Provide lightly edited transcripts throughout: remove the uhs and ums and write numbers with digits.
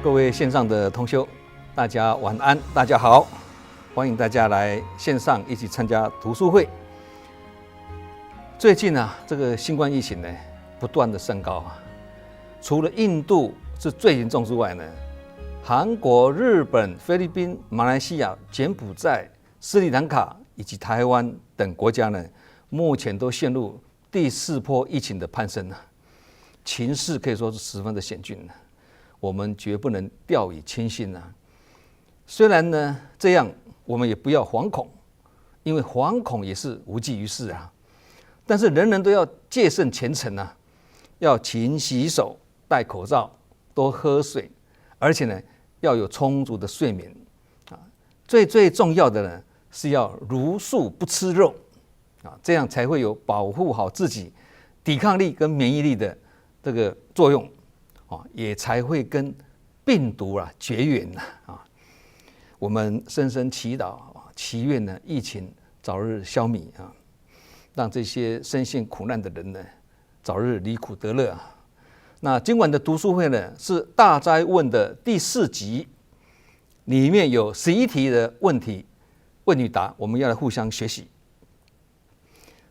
各位线上的同修，大家晚安，大家好，欢迎大家来线上一起参加读书会。最近啊，这个新冠疫情呢，不断的升高啊，除了印度是最严重之外呢，韩国、日本、菲律宾、马来西亚、柬埔寨、斯里兰卡以及台湾等国家呢，目前都陷入第4波疫情的攀升啊，情势可以说是十分的险峻啊。我们绝不能掉以轻心啊！虽然呢这样，我们也不要惶恐，因为惶恐也是无济于事啊。但是人人都要戒慎虔诚啊，要勤洗手、戴口罩、多喝水，而且呢要有充足的睡眠啊。最重要的呢是要茹素不吃肉啊，这样才会有保护好自己抵抗力跟免疫力的这个作用。也才会跟病毒绝缘啊！我们深深祈祷，祈愿呢疫情早日消弭啊，让这些深陷苦难的人呢早日离苦得乐啊！那今晚的读书会呢是大灾问的第4集，里面有11题的问题问与答，我们要来互相学习。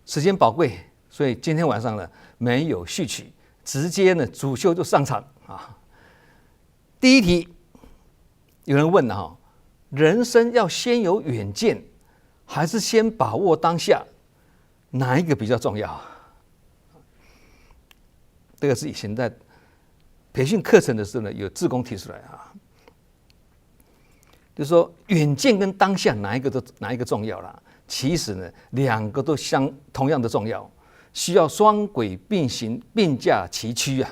时间宝贵，所以今天晚上呢没有序曲，直接呢主修就上场啊！第一题，有人问了人生要先有远见，还是先把握当下，哪一个比较重要？这个是以前在培训课程的时候呢，有志工提出来啊，就是说远见跟当下哪一个重要啦？其实呢，两个都同样的重要，需要双轨并行，并驾齐驱啊。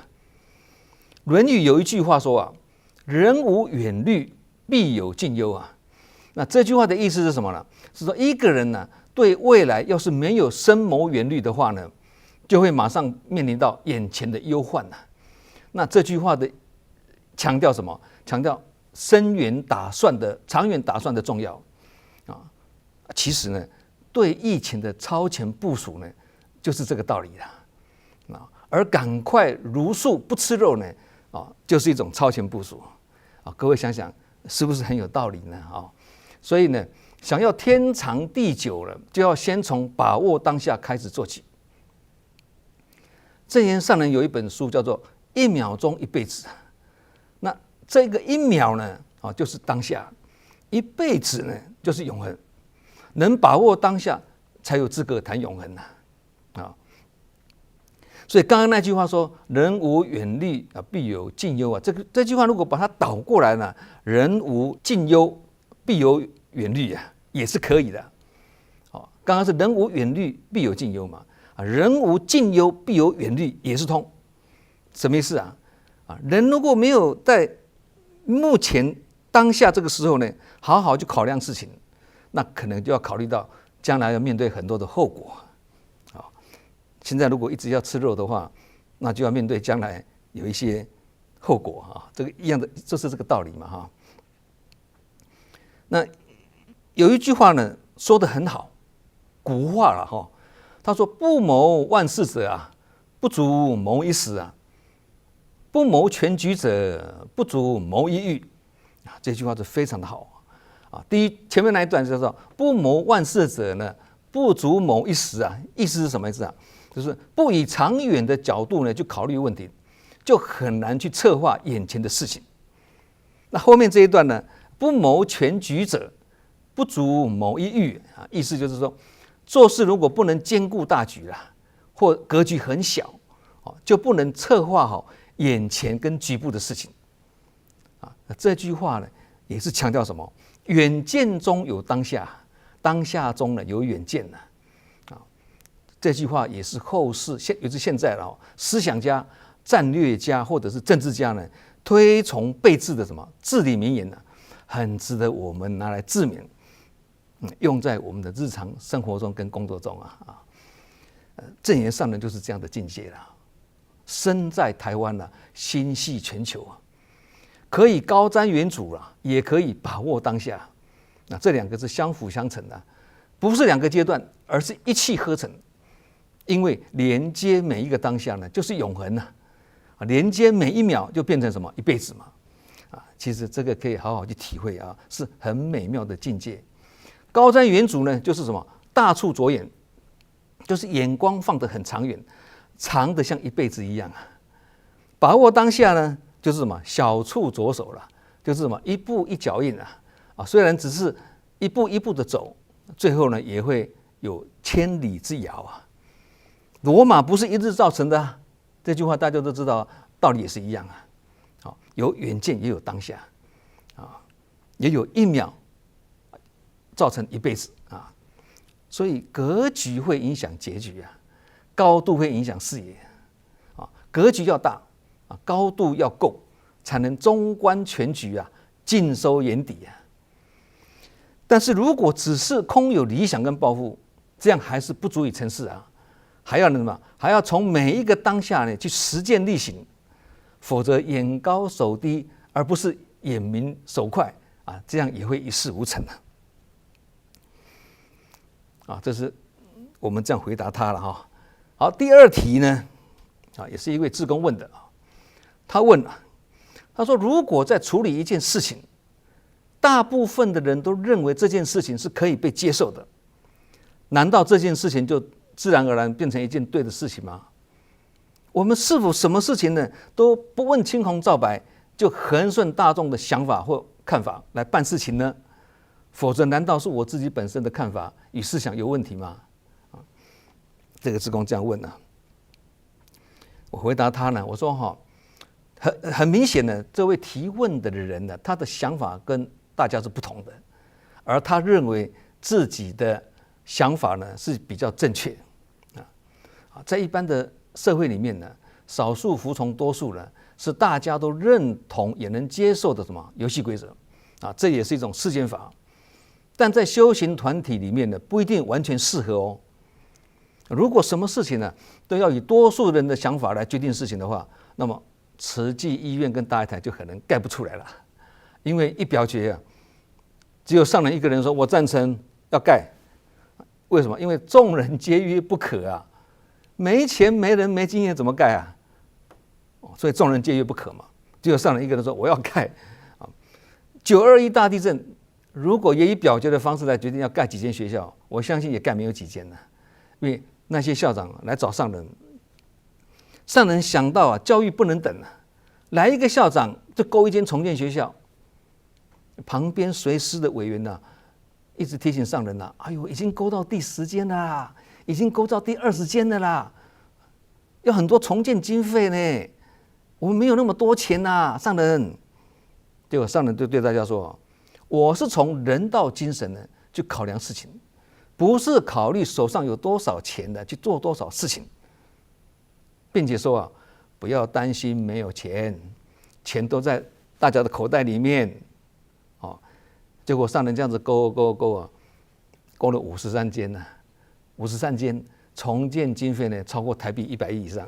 《论语》有一句话说啊，人无远虑，必有近忧啊。那这句话的意思是什么呢？是说一个人呢，对未来要是没有深谋远虑的话呢，就会马上面临到眼前的忧患啊。那这句话的强调什么？强调长远打算的重要啊。其实呢，对疫情的超前部署呢，就是这个道理啦。啊，而赶快茹素不吃肉呢，就是一种超前部署啊。各位想想，是不是很有道理呢？所以呢，想要天长地久了，就要先从把握当下开始做起。证严上人有一本书叫做《1秒钟1辈子》，那这个1秒呢，就是当下；一辈子呢，就是永恒。能把握当下，才有资格谈永恒啊！所以刚刚那句话说“人无远虑啊，必有近忧”啊，这句话如果把它倒过来呢，“人无近忧，必有远虑”啊，也是可以的。刚刚是“人无远虑，必有近忧”嘛，人无近忧，必有远虑也是通。什么意思啊？人如果没有在目前当下这个时候呢，好好去考量事情，那可能就要考虑到将来要面对很多的后果。现在如果一直要吃肉的话，那就要面对将来有一些后果啊，这个一样的，就是这个道理嘛那有一句话呢说得很好，古话了他说：“不谋万事者啊，不足谋一时啊；不谋全局者，不足谋一域。”这句话是非常的好啊。第一，前面那一段叫做“不谋万事者呢，不足谋一时啊”，意思是什么意思啊？就是不以长远的角度呢去考虑问题，就很难去策划眼前的事情。那后面这一段呢，不谋全局者，不足谋一域啊，意思就是说，做事如果不能兼顾大局或格局很小，就不能策划好眼前跟局部的事情啊。这句话呢，也是强调什么？远见中有当下，当下中呢有远见这句话也是后世尤其现在思想家、战略家或者是政治家呢推崇备至的什么至理名言很值得我们拿来自勉，用在我们的日常生活中跟工作中证严上人就是这样的境界身在台湾心系全球可以高瞻远瞩也可以把握当下。那这两个是相辅相成的，不是两个阶段，而是一气呵成。因为连接每一个当下呢，就是永恒连接每一秒就变成什么一辈子嘛。其实这个可以好好去体会啊，是很美妙的境界。高瞻远瞩呢，就是什么？大处着眼，就是眼光放得很长远，长得像一辈子一样啊。把握当下呢，就是什么？小处着手了，就是什么？一步一脚印啊。虽然只是一步一步的走，最后呢也会有千里之遥啊。罗马不是一日造成的啊，这句话大家都知道，道理也是一样啊。有远见，也有当下啊，也有一秒造成一辈子啊。所以格局会影响结局啊，高度会影响视野啊。格局要大啊，高度要够，才能纵观全局啊，尽收眼底啊。但是如果只是空有理想跟抱负，这样还是不足以成事啊。还要什么？还要从每一个当下呢去实践力行，否则眼高手低，而不是眼明手快啊，这样也会一事无成啊。这是我们这样回答他了哈。好，第二题呢，也是一位志工问的啊。他问他说如果在处理一件事情，大部分的人都认为这件事情是可以被接受的，难道这件事情就自然而然变成一件对的事情吗？我们是否什么事情呢都不问青红皂白，就恒顺大众的想法或看法来办事情呢？否则难道是我自己本身的看法与思想有问题吗？这个志工这样问我回答他呢，我说很明显的，这位提问的人呢，他的想法跟大家是不同的，而他认为自己的想法呢是比较正确在一般的社会里面呢，少数服从多数呢，是大家都认同也能接受的什么游戏规则这也是一种世间法。但在修行团体里面呢，不一定完全适合哦。如果什么事情呢都要以多数人的想法来决定事情的话，那么慈济医院跟大一台就可能盖不出来了。因为一表决只有上人一个人说我赞成要盖，为什么？因为众人皆曰不可没钱没人没经验怎么盖所以众人皆曰不可嘛。只有上人一个人说我要盖921大地震，如果也以表决的方式来决定要盖几间学校，我相信也盖没有几间了。因为那些校长来找上人，上人想到教育不能等来一个校长就勾一间重建学校，旁边随师的委员一直提醒上人哎呦，已经勾到第10间了，已经勾到第20间了啦，要很多重建经费呢，我们没有那么多钱上人。结果上人就对大家说，我是从人道精神呢去考量事情，不是考虑手上有多少钱的去做多少事情，并且说不要担心没有钱，钱都在大家的口袋里面结果上人这样子勾了53间53间重建经费呢超过台币100亿以上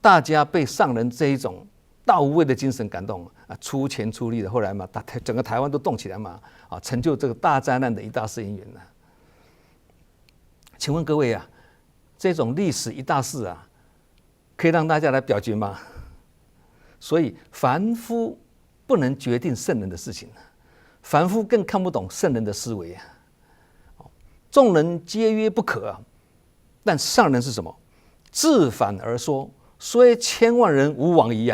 大家被上人这一种大无畏的精神感动出钱出力的，后来整个台湾都动起来成就这个大灾难的一大事因缘请问各位这种历史一大事可以让大家来表决吗？所以凡夫不能决定圣人的事情，凡夫更看不懂圣人的思维众人皆曰不可但上人是什么？自反而说，虽千万人吾往矣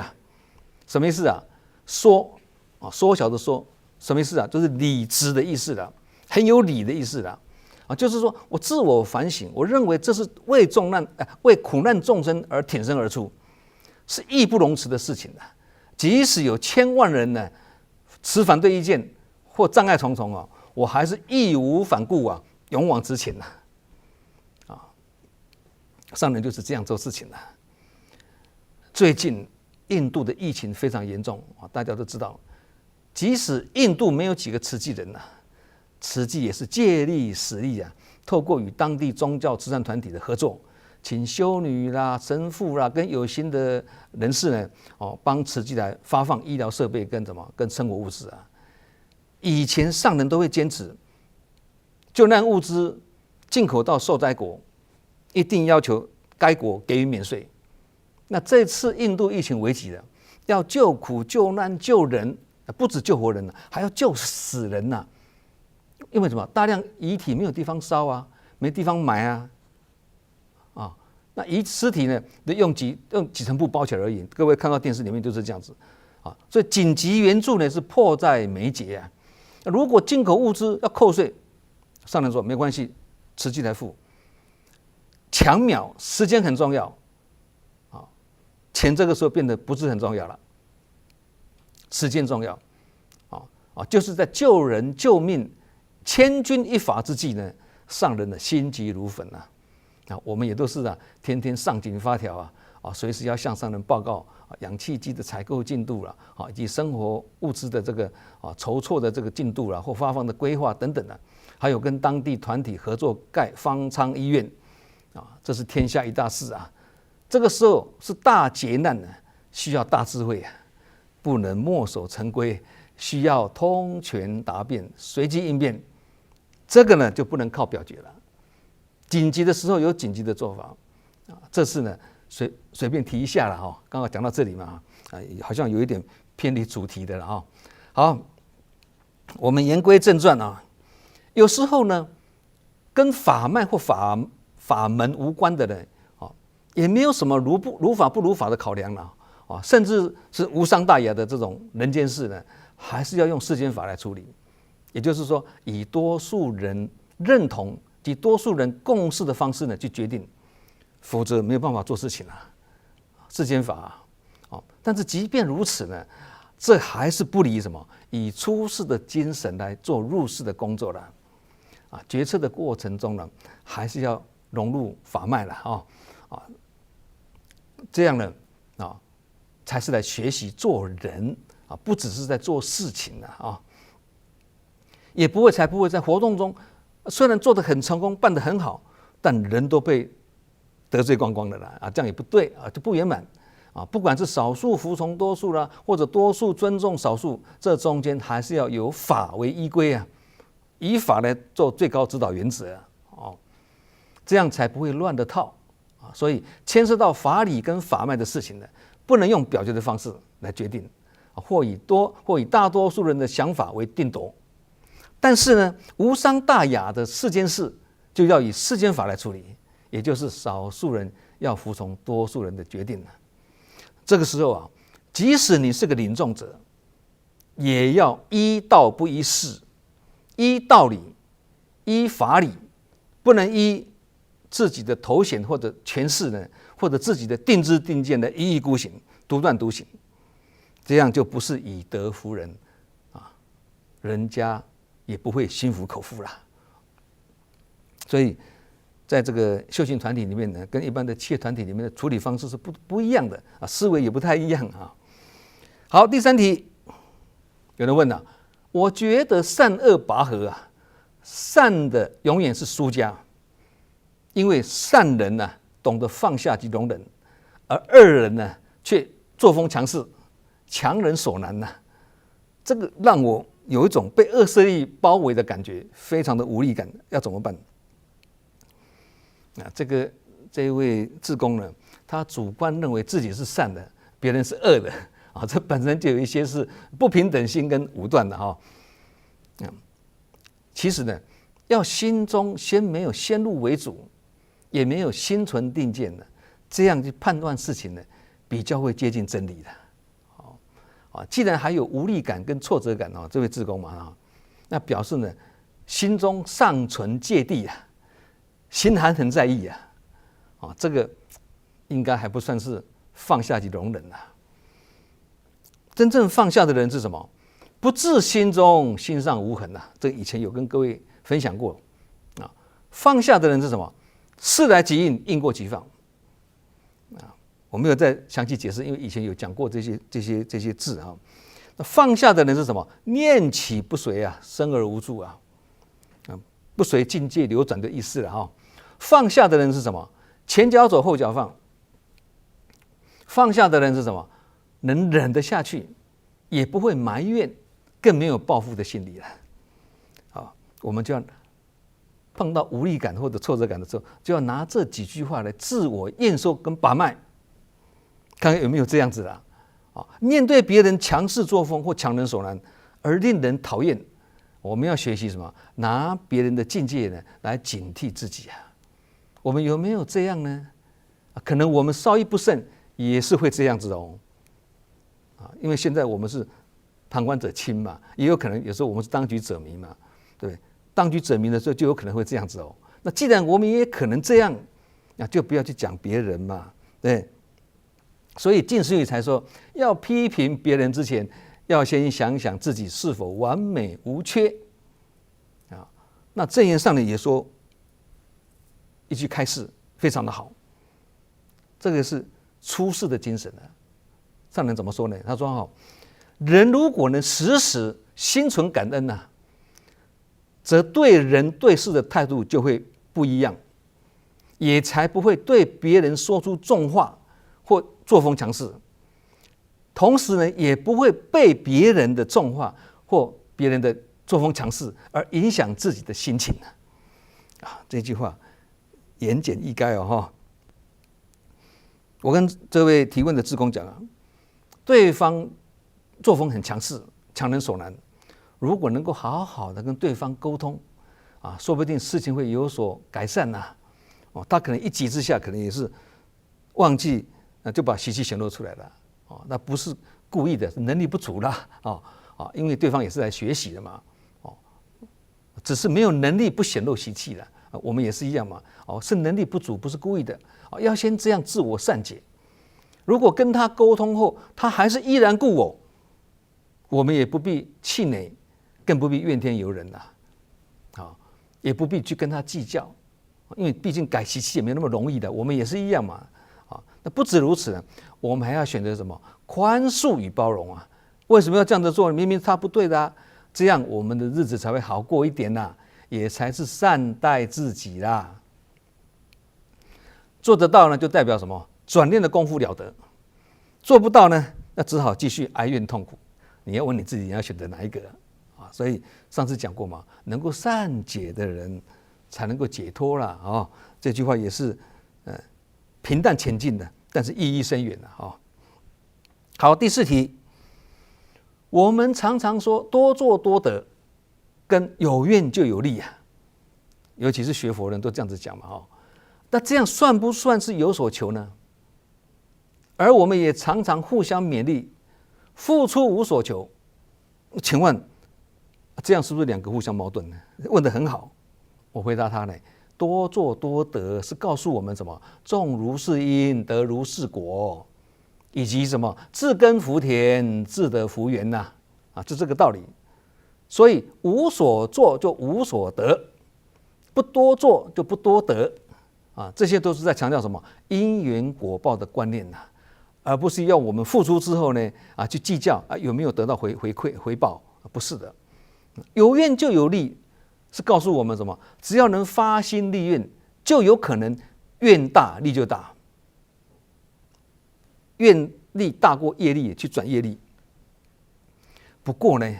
什么意思说缩小的说，什么意思就是理直的意思很有理的意思就是说我自我反省，我认为这是为苦难众生而挺身而出，是义不容辞的事情即使有1000万人呢持反对意见或障碍重重我还是义无反顾勇往直前上人就是这样做事情最近印度的疫情非常严重大家都知道，即使印度没有几个慈济人慈济也是借力使力透过与当地宗教慈善团体的合作，请修女啦、神父啦跟有心的人士呢帮慈济来发放医疗设备跟生活物资以前上人都会坚持救难物资进口到受灾国，一定要求该国给予免税。那这次印度疫情危急了，要救苦救难救人，不止救活人，还要救死人呐。因为什么？大量遗体没有地方烧啊，没地方埋啊，那尸体呢，用几层布包起来而已。各位看到电视里面就是这样子啊。所以紧急援助呢是迫在眉睫啊。如果进口物资要扣税，上人说没关系，实际来付。抢秒时间很重要啊，钱这个时候变得不是很重要了，时间重要就是在救人救命、千钧一发之际呢，上人的心急如焚我们也都是天天上紧发条随时要向上人报告氧气机的采购进度了以及生活物资的这个筹措的这个进度了或发放的规划等等还有跟当地团体合作盖方舱医院这是天下一大事这个时候是大劫难需要大智慧不能墨守成规，需要通权达变、随机应变。这个呢就不能靠表决了。紧急的时候有紧急的做法这次呢随便提一下了刚刚讲到这里嘛好像有一点偏离主题的了好，我们言归正传有时候呢跟法脉或法门无关的人也没有什么如法不如法的考量了甚至是无伤大雅的这种人间事呢，还是要用世间法来处理。也就是说，以多数人认同及多数人共识的方式呢去决定，否则没有办法做事情世间法但是即便如此呢，这还是不离什么？以出世的精神来做入世的工作了决策的过程中呢，还是要融入法脉了这样呢才是来学习做人不只是在做事情也才不会在活动中虽然做得很成功，办得很好，但人都被得罪光光了这样也不对就不圆满不管是少数服从多数啦，或者多数尊重少数，这中间还是要有法为依归以法来做最高指导原则这样才不会乱了套所以牵涉到法理跟法脉的事情呢，不能用表决的方式来决定或以大多数人的想法为定夺。但是呢，无伤大雅的世间事就要以世间法来处理，也就是少数人要服从多数人的决定这个时候即使你是个领众者，也要依道不依事，依道理，依法理，不能依自己的头衔或者权势呢，或者自己的定知定见的一意孤行、独断独行，这样就不是以德服人人家也不会心服口服啦。所以在这个修行团体里面呢，跟一般的企业团体里面的处理方式是不一样的思维也不太一样好，第三题，有人问我觉得善恶拔河善的永远是输家，因为善人懂得放下及容忍，而恶人呢却作风强势，强人所难这个让我有一种被恶势力包围的感觉，非常的无力感，要怎么办？这一位志工呢，他主观认为自己是善的，别人是恶的这本身就有一些是不平等心跟武断的其实呢，要心中先没有先入为主，也没有心存定见的，这样去判断事情呢，比较会接近真理的既然还有无力感跟挫折感这位志工那表示呢，心中尚存芥蒂心还很在意这个应该还不算是放下及容忍真正放下的人是什么？不自心中心上无痕这以前有跟各位分享过放下的人是什么？事来即应，应过即放我没有再详细解释，因为以前有讲过这些字那放下的人是什么？念起不随生而无助不随境界流转的意思了放下的人是什么？前脚走后脚放。放下的人是什么？能忍得下去，也不会埋怨，更没有报复的心理了我们就要碰到无力感或者挫折感的时候，就要拿这几句话来自我验收跟把脉，看看有没有这样子面对别人强势作风或强人所难而令人讨厌，我们要学习什么？拿别人的境界呢来警惕自己啊！我们有没有这样呢？可能我们稍一不慎也是会这样子哦。因为现在我们是旁观者清嘛，也有可能有时候我们是当局者迷嘛，对不对？当局者迷的时候就有可能会这样子哦。那既然我们也可能这样，那就不要去讲别人嘛，对。所以近思语才说，要批评别人之前，要先想想自己是否完美无缺啊。那箴言上呢也说一句开示非常的好，这个是出世的精神啊。上人怎么说呢？他说人如果能时时心存感恩啊，则对人对事的态度就会不一样，也才不会对别人说出重话或作风强势，同时呢，也不会被别人的重话或别人的作风强势而影响自己的心情这句话言简意赅哦。我跟这位提问的志工讲对方作风很强势，强人所难，如果能够好好的跟对方沟通说不定事情会有所改善他可能一急之下，可能也是忘记就把习气显露出来了那不是故意的，能力不足啦因为对方也是来学习的嘛只是没有能力不显露习气了我们也是一样嘛是能力不足，不是故意的要先这样自我善解。如果跟他沟通后，他还是依然故我，我们也不必气馁，更不必怨天尤人也不必去跟他计较，因为毕竟改习气也没那么容易的，我们也是一样嘛那不止如此呢，我们还要选择什么？宽恕与包容为什么要这样子做？明明他不对的这样我们的日子才会好过一点也才是善待自己啦。做得到呢，就代表什么？转念的功夫了得。做不到呢，那只好继续哀怨痛苦。你要问你自己，你要选择哪一个所以上次讲过嘛，能够善解的人才能够解脱啦这句话也是平淡前进的，但是意义深远的好，第4题，我们常常说多做多得，跟有愿就有利尤其是学佛人都这样子讲嘛那这样算不算是有所求呢？而我们也常常互相勉励，付出无所求，请问这样是不是两个互相矛盾呢？问得很好，我回答他呢，多做多得是告诉我们什么？种如是因，得如是果，以及什么？自耕福田，自得福源就这个道理。所以无所做就无所得，不多做就不多得这些都是在强调什么？因缘果报的观念而不是要我们付出之后呢去计较有没有得到回馈回报，不是的。有愿就有利，是告诉我们什么？只要能发心立愿，就有可能愿大利就大，愿力大过业力，去转业力。不过呢，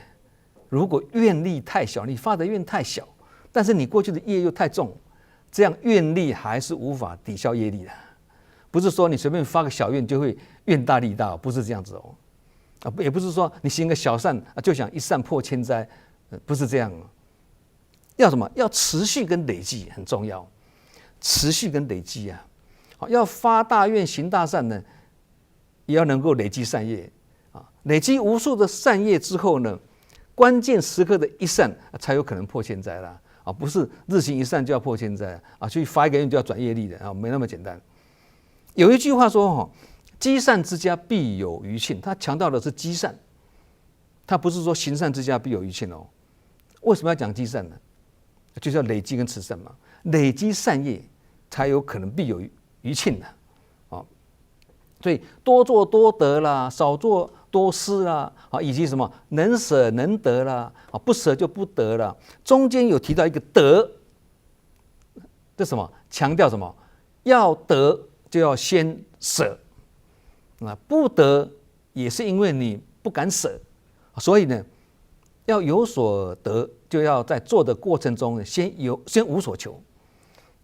如果愿力太小，你发的愿太小，但是你过去的业又太重，这样愿力还是无法抵消业力的。不是说你随便发个小愿就会愿大利大，不是这样子也不是说你行个小善就想一善破千灾，不是这样要什么？要持续跟累积很重要，持续跟累积要发大愿行大善呢，也要能够累积善业累积无数的善业之后呢，关键时刻的一善才有可能破千灾啦不是日行一善就要破千灾去发一个愿就要转业力的没那么简单。有一句话说积善之家必有余庆，他强调的是积善，他不是说行善之家必有余庆为什么要讲积善呢？就是要累积跟持善嘛，累积善业才有可能必有余庆的所以多做多得啦，少做多失啦以及什么能舍能得啦不舍就不得啦。中间有提到一个得，这什么？强调什么？要得就要先舍不得也是因为你不敢舍，所以呢，要有所得，就要在做的过程中先无所求，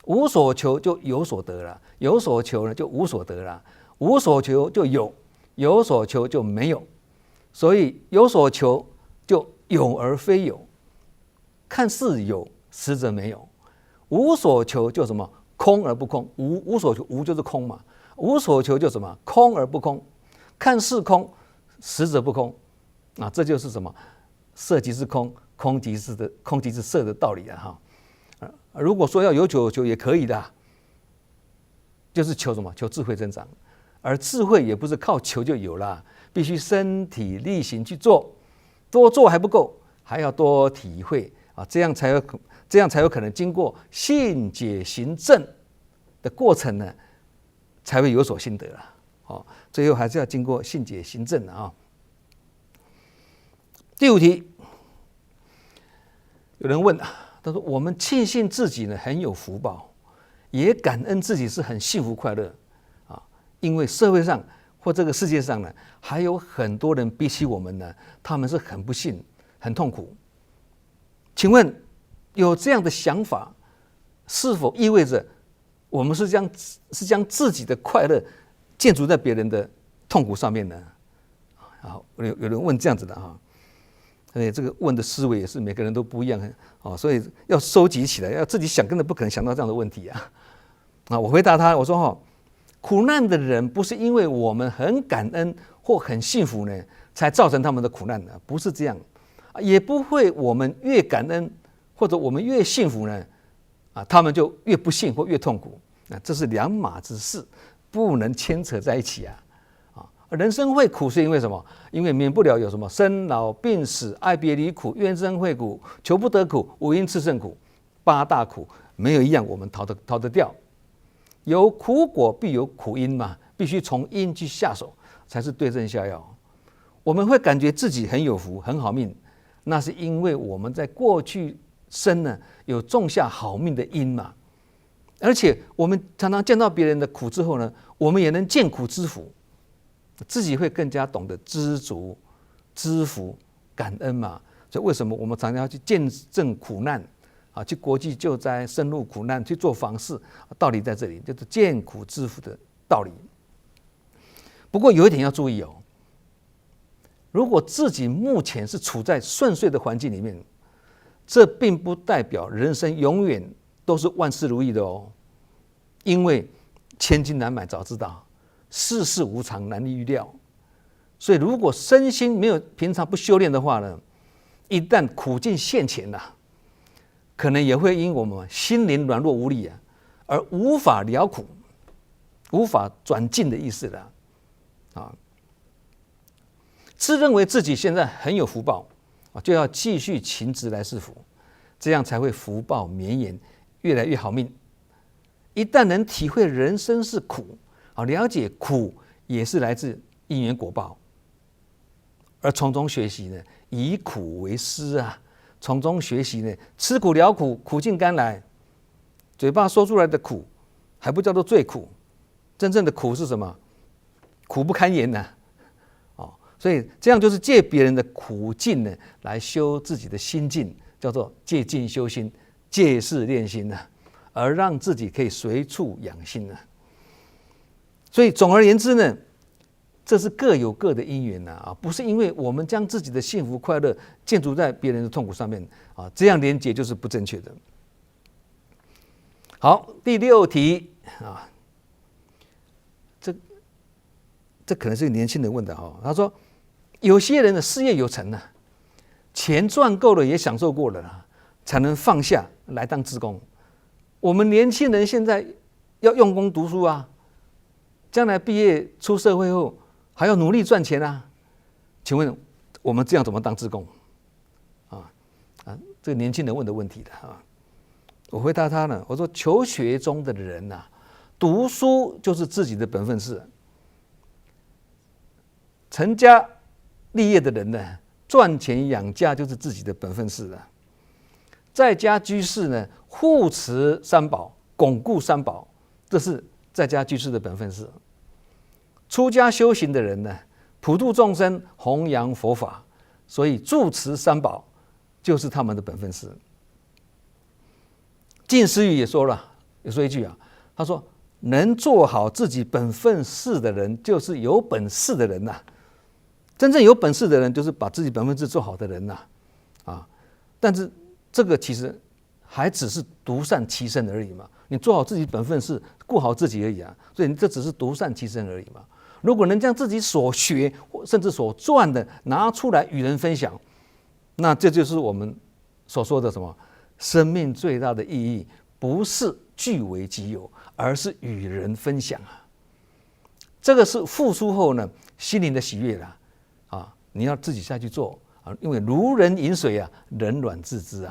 无所求就有所得了，有所求呢就无所得了，无所求就有，有所求就没有，所以有所求就有而非有，看似有，实则没有；无所求就什么空而不空，无所求，无就是空嘛，无所求就什么空而不空，看似空，实则不空啊，这就是什么色即是空，空即是色的道理啊哈。如果说要有求也可以的，就是求什么？求智慧增长，而智慧也不是靠求就有啦，必须身体力行去做，多做还不够，还要多体会啊，这样才有可能经过信解行证的过程呢，才会有所心得啊。哦，最后还是要经过信解行证的啊。第5题，有人问，他说：“我们庆幸自己呢很有福报，也感恩自己是很幸福快乐啊，因为社会上或这个世界上呢，还有很多人比起我们呢，他们是很不幸、很痛苦。请问有这样的想法，是否意味着我们是将自己的快乐建筑在别人的痛苦上面呢？”好，有人问这样子的哈。这个问的思维也是每个人都不一样哦，所以要收集起来，要自己想，根本不可能想到这样的问题啊！我回答他，我说苦难的人不是因为我们很感恩或很幸福呢，才造成他们的苦难的，不是这样，也不会我们越感恩或者我们越幸福呢，他们就越不幸或越痛苦，这是两码子事，不能牵扯在一起啊！人生会苦是因为什么？因为免不了有什么生老病死、爱别离苦、怨憎会苦、求不得苦、五阴炽盛苦，8大苦没有一样我们逃得掉。有苦果必有苦因嘛，必须从因去下手，才是对症下药。我们会感觉自己很有福、很好命，那是因为我们在过去生呢有种下好命的因嘛。而且我们常常见到别人的苦之后呢，我们也能见苦知福。自己会更加懂得知足、知福、感恩嘛？所以为什么我们常常要去见证苦难啊？去国际救灾、深入苦难去做访视，道理在这里，就是见苦知福的道理。不过有一点要注意哦，如果自己目前是处在顺遂的环境里面，这并不代表人生永远都是万事如意的哦，因为千金难买早知道。世事无常，难以预料。所以，如果身心没有平常不修炼的话呢，一旦苦境现前可能也会因我们心灵软弱无力而无法了苦，无法转进的意思了自认为自己现在很有福报就要继续勤职来施福，这样才会福报绵延，越来越好命。一旦能体会人生是苦。了解苦也是来自因缘果报，而从中学习呢，以苦为师从中学习呢，吃苦了苦，苦尽甘来。嘴巴说出来的苦，还不叫做最苦，真正的苦是什么？苦不堪言所以这样就是借别人的苦境呢，来修自己的心境，叫做借境修心，借势练心而让自己可以随处养心所以总而言之呢，这是各有各的因缘不是因为我们将自己的幸福快乐建筑在别人的痛苦上面这样连结就是不正确的。好，第6题这可能是年轻人问的他说有些人的事业有成钱赚够了也享受过了才能放下来当志工。我们年轻人现在要用功读书将来毕业出社会后还要努力赚钱请问我们这样怎么当志工这个年轻人问的问题我回答他呢，我说求学中的人读书就是自己的本分事，成家立业的人呢，赚钱养家就是自己的本分事在家居士呢，护持三宝，巩固三宝，这是在家居士的本分事。出家修行的人呢，普度众生，弘扬佛法，所以住持三宝就是他们的本分事。晋思语也说了，有说一句他说能做好自己本分事的人，就是有本事的人呐。真正有本事的人，就是把自己本分事做好的人呐。但是这个其实还只是独善其身而已嘛。你做好自己本分事，顾好自己而已啊。所以你这只是独善其身而已嘛。如果能将自己所学甚至所赚的拿出来与人分享，那这就是我们所说的什么？生命最大的意义，不是据为己有，而是与人分享啊。这个是付出后呢，心灵的喜悦啦。你要自己下去做啊，因为如人饮水啊，冷暖自知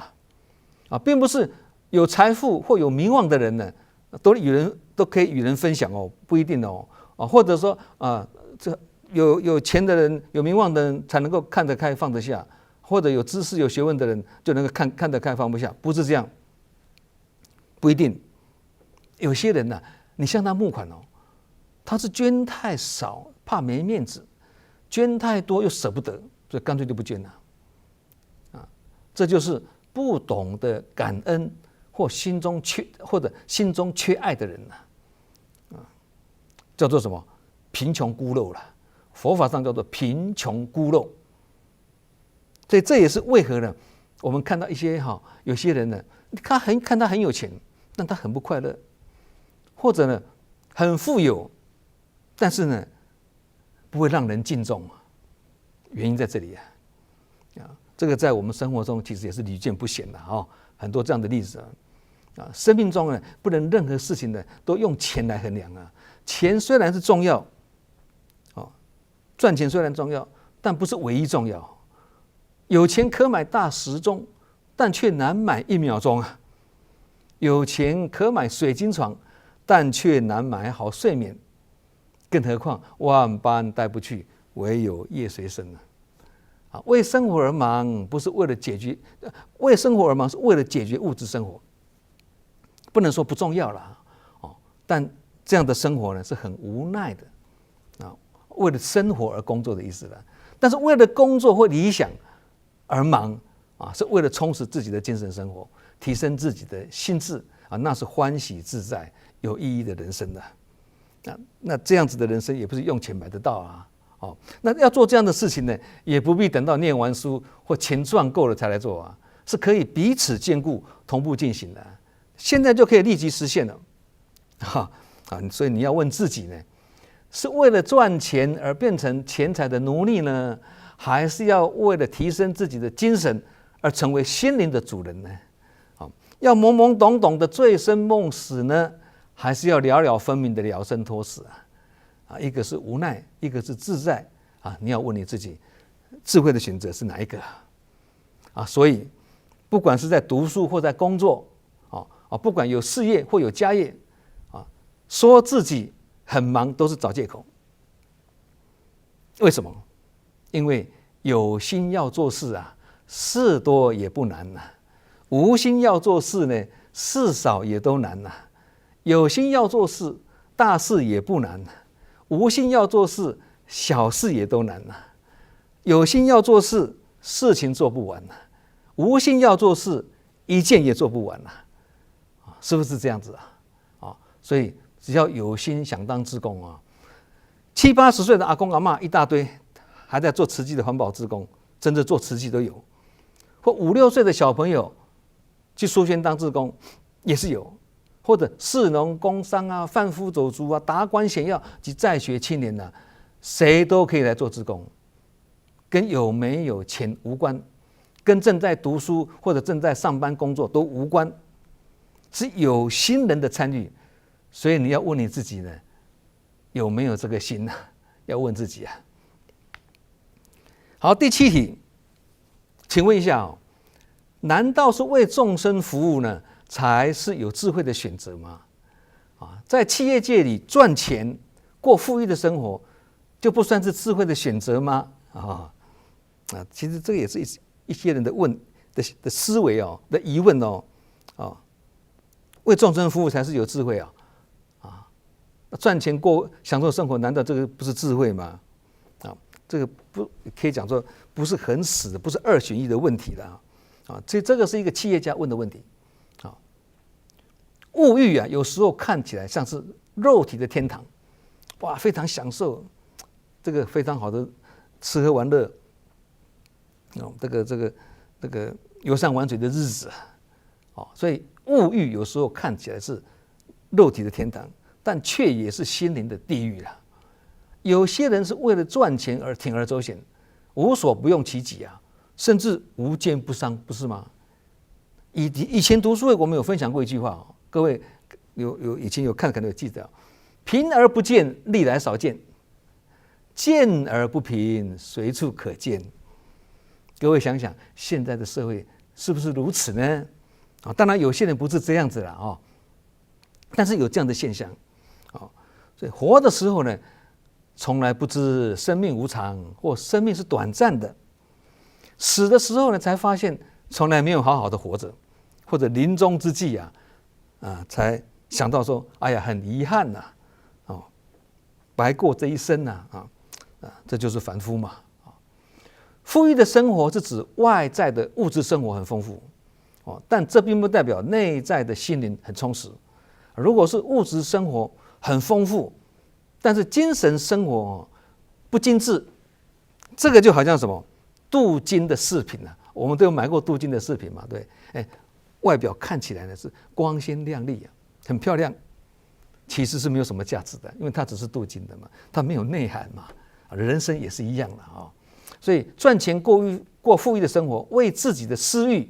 啊，并不是有财富或有名望的人呢，都可以与人分享哦，不一定哦，或者说这有钱的人、有名望的人才能够看得开放得下，或者有知识、有学问的人就能够看得开放不下，不是这样，不一定。有些人呢，你向他募款哦，他是捐太少，怕没面子。捐太多又舍不得，所以干脆就不捐了，这就是不懂得感恩或心中缺爱的人叫做什么？贫穷孤陋了。佛法上叫做贫穷孤陋。所以这也是为何呢？我们看到有些人呢，看他很有钱，但他很不快乐，或者呢很富有，但是呢，不会让人敬重，原因在这里这个在我们生活中其实也是屡见不鲜的很多这样的例子生命中呢，不能任何事情呢都用钱来衡量钱虽然是重要赚钱虽然重要，但不是唯一重要。有钱可买大时钟，但却难买1秒钟有钱可买水晶床，但却难买好睡眠。更何况万般带不去，唯有业随身为生活而忙，不是为了解决，为生活而忙是为了解决物质生活。不能说不重要啦但这样的生活呢是很无奈的为了生活而工作的意思了。但是为了工作或理想而忙是为了充实自己的精神生活，提升自己的心智那是欢喜自在、有意义的人生的。那这样子的人生也不是用钱买得到那要做这样的事情呢，也不必等到念完书或钱赚够了才来做是可以彼此兼顾、同步进行的。现在就可以立即实现了所以你要问自己呢，是为了赚钱而变成钱财的奴隶呢，还是要为了提升自己的精神而成为心灵的主人呢？要懵懵懂懂的醉生梦死呢，还是要了了分明的了生脱死一个是无奈，一个是自在你要问你自己，智慧的选择是哪一个所以不管是在读书或在工作不管有事业或有家业说自己很忙都是找借口。为什么？因为有心要做事事多也不难无心要做事呢，事少也都难有心要做事，大事也不难无心要做事，小事也都难有心要做事，事情做不完无心要做事，一件也做不完是不是这样子所以只要有心想当志工70、80岁的阿公阿嬷一大堆，还在做慈济的环保志工，真的做慈济都有。或5、6岁的小朋友去书轩当志工也是有，或者士农工商贩夫走卒达官显要及在学青年谁都可以来做志工，跟有没有钱无关，跟正在读书或者正在上班工作都无关，是有心人的参与。所以你要问你自己呢，有没有这个心要问自己好，第7题，请问一下难道是为众生服务呢，才是有智慧的选择吗？在企业界里赚钱过富裕的生活，就不算是智慧的选择吗？其实这个也是一些人的思维的疑问为众生服务才是有智慧赚钱享受生活，难道这个不是智慧吗？这个不可以讲说不是很死的，不是2选1的问题了这个是一个企业家问的问题物欲有时候看起来像是肉体的天堂，哇，非常享受这个非常好的吃喝玩乐，这个游山玩水的日子，所以物欲有时候看起来是肉体的天堂，但却也是心灵的地狱了。有些人是为了赚钱而铤而走险，无所不用其极啊，甚至无奸不商，不是吗？以前读书会我们有分享过一句话，各位以前有看可能有记得，贫而不见，历来少见；见而不贫，随处可见。各位想想，现在的社会是不是如此呢？当然有些人不是这样子了但是有这样的现象所以活的时候呢，从来不知生命无常，或生命是短暂的；死的时候呢，才发现从来没有好好的活着，或者临终之际才想到说，哎呀，很遗憾白过这一生这就是凡夫嘛。富裕的生活是指外在的物质生活很丰富但这并不代表内在的心灵很充实。如果是物质生活很丰富，但是精神生活不精致，这个就好像什么镀金的饰品我们都有买过镀金的饰品嘛，对，外表看起来呢是光鲜亮丽很漂亮，其实是没有什么价值的，因为它只是镀金的嘛，它没有内涵嘛。人生也是一样的所以赚钱过富裕的生活，为自己的私欲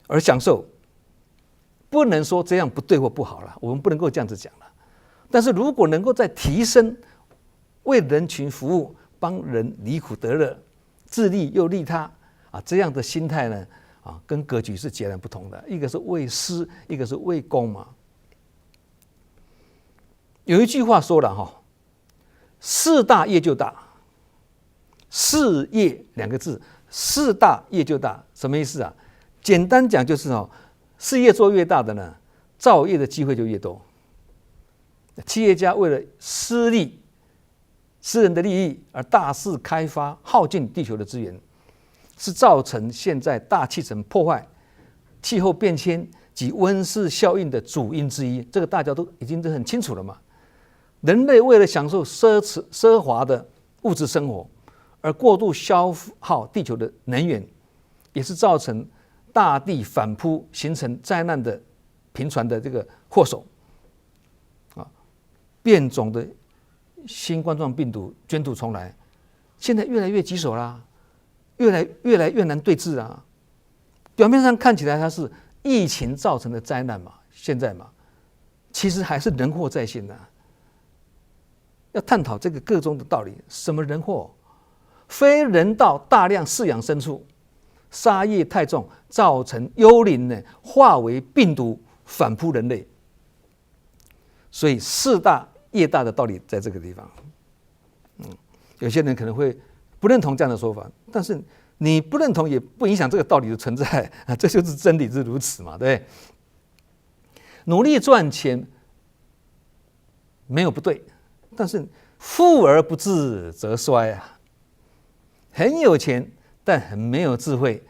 而享受，不能说这样不对或不好了，我们不能够这样子讲了。但是如果能够再提升，为人群服务，帮人离苦得乐，自利又利他这样的心态呢跟格局是截然不同的。一个是为私，一个是为公嘛。有一句话说了事大业就大，事业两个字，事大业就大，什么意思简单讲就是事业做越大的呢，造业的机会就越多。企业家为了私人的利益而大肆开发，耗尽地球的资源，是造成现在大气层破坏、气候变迁及温室效应的主因之一。这个大家都已经很清楚了嘛。人类为了享受奢华的物质生活，而过度消耗地球的能源，也是造成大地反扑形成灾难的频传的这个祸首变种的新冠状病毒卷土重来，现在越来越棘手啦，越来越难对治啦。表面上看起来它是疫情造成的灾难嘛，现在嘛，其实还是人祸在先要探讨这个个中的道理。什么人祸？非人道大量饲养牲畜，杀业太重，造成幽灵呢化为病毒反扑人类。所以事大业大的道理在这个地方。有些人可能会不认同这样的说法，但是你不认同也不影响这个道理的存在这就是真理是如此嘛，对不对？努力赚钱没有不对，但是富而不智则衰很有钱但很没有智慧，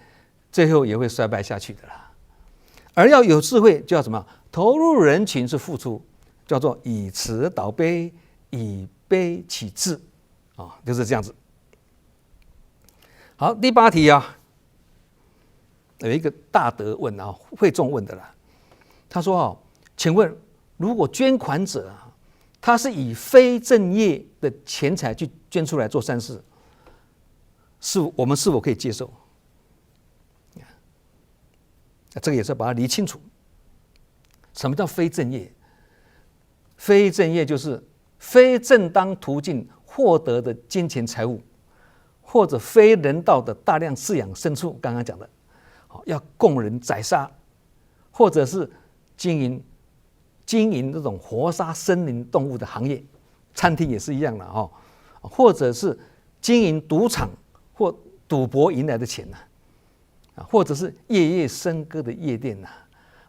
最后也会衰败下去的啦。而要有智慧，就要什么？投入人群是付出，叫做以慈导悲，以悲启智就是这样子。好，第8题有一个大德问会众问的啦。他说请问如果捐款者他是以非正业的钱财去捐出来做善事，我们是否可以接受？这个也是要把它理清楚。什么叫非正业？非正业就是非正当途径获得的金钱财物，或者非人道的大量饲养牲畜，刚刚讲的要供人宰杀，或者是经营这种活杀森林动物的行业，餐厅也是一样的或者是经营赌场或赌博赢来的钱或者是夜夜笙歌的夜店